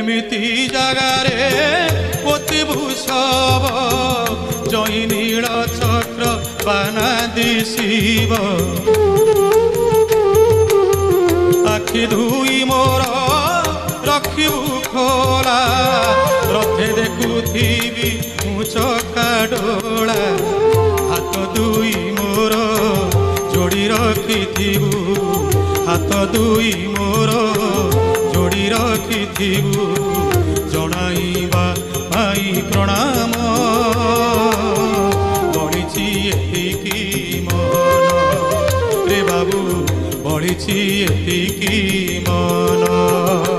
एमिति जगारे पोतिबु सब जई नील चक्र बाना दिशिब आखि धुई मोर रखिबु खोला रथे देखुथिबि मु चका डोला हाथ दुई मोर जोड़ी रखिथिबु हाथ दुई मोर जोड़ी रखिथिबु जणाइबा भाई प्रणाम बढ़िछि एतिकी मन रे बाबू बढ़िछि एतिकी मन।